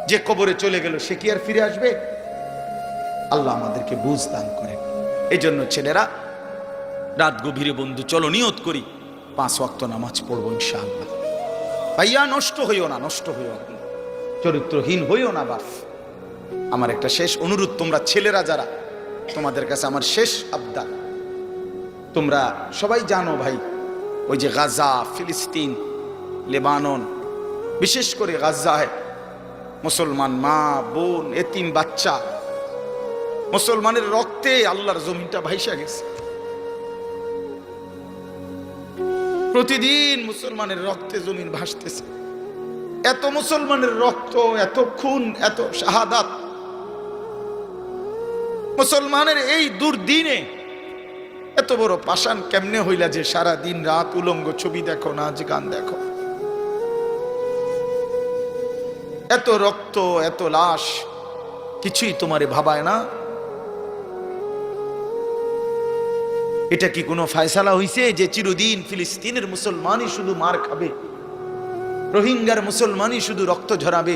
যে কবরে চলে গেল সে কি আর ফিরে আসবে? আল্লাহ আমাদেরকে বুঝ দান করেন। এই জন্য ছেলেরা, রাত গভীরে বন্ধু চলো নিয়ত করি 5 ওয়াক্ত নামাজ পড়বো ইনশাআল্লাহ। ভাইয়া নষ্ট হইও না, নষ্ট হইও না, চরিত্রহীন হইও না। বাস আমার একটা শেষ অনুরোধ, তোমরা ছেলেরা যারা, তোমাদের কাছে আমার শেষ আবদার, তোমরা সবাই জানো ভাই, ওই যে গাজা, ফিলিস্তিন, লেবানন, বিশেষ করে গাজায় মুসলমান মা বোন এতিম বাচ্চা, মুসলমানের রক্তে আল্লাহর জমিনটা ভাইসা গেছে। প্রতিদিন মুসলমানের রক্তে জমিন ভাসতেছে। এত মুসলমানের রক্ত, এত খুন, এত শাহাদাত, মুসলমানের এই দুর্দিনে এত বড় পাষাণ কেমনে হইলা যে সারা দিন রাত উলঙ্গ ছবি দেখো, নাচ গান দেখো? এত রক্ত, এত লাশ, কিছুই তোমারে ভাবায় না? এটা কি কোনো ফয়সালা হইছে যে চিরদিন ফিলিস্তিনের মুসলমানই শুধু মার খাবে, রোহিঙ্গার মুসলমানই শুধু রক্ত ঝরাবে,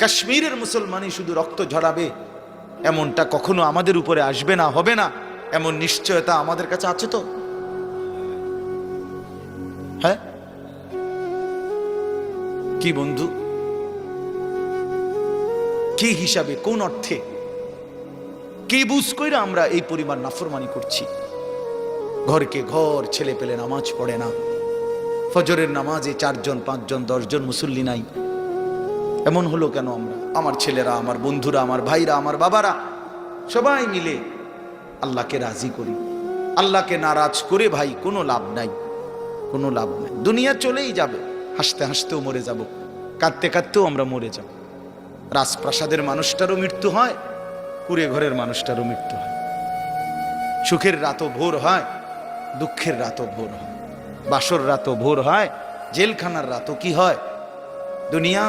কাশ্মীরের মুসলমানই শুধু রক্ত ঝরাবে? এমনটা কখনো আমাদের উপরে আসবে না, হবে না, এমন নিশ্চয়তা আমাদের কাছে আছে তো? হ্যাঁ কি বন্ধু, কি হিসাবে, কোন অর্থে, কি বুঝ কইরা আমরা এই পরিমাণ নাফরমানি করছি? ঘরকে ঘর ছেলে পেলে নামাজ পড়ে না, ফজরের নামাজে 4 জন 5 জন 10 জন মুসল্লি নাই। এমন হলো কেন? আমরা, আমার ছেলেরা, আমার বন্ধুরা, আমার ভাইরা, আমার বাবারা সবাই মিলে আল্লাহকে রাজি করি। আল্লাহকে নারাজ করে ভাই কোনো লাভ নাই, কোনো লাভ নাই। দুনিয়া চলেই যাবে, হাসতে হাসতেও মরে যাব, কাঁদতে কাঁদতেও আমরা মরে যাব। রাজপ্রাসাদের মানুষটারও মৃত্যু হয়, কুড়ে ঘরের মানুষটারও মৃত্যু হয়। সুখের রাতও ভোর হয়, দুঃখের রাতও ভোর হয়, বাসর রাতও ভোর হয়, জেলখানার রাতও কি হয়? দুনিয়া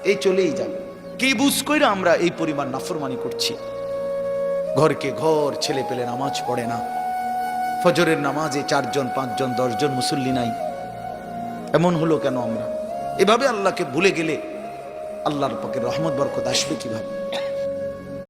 এই চলেই যাবে। কি বুঝ কইরা আমরা এই পরিমাণ নাফরমানি করছি? ঘরকে ঘর ছেলে পেলে নামাজ পড়ে না, ফজরের নামাজে 4 জন 5 জন 10 জন মুসল্লি নাই। এমন হলো কেন? আমরা এভাবে আল্লাহকে ভুলে গেলে আল্লাহর পাকের রহমত বরকত আসবে কিভাবে?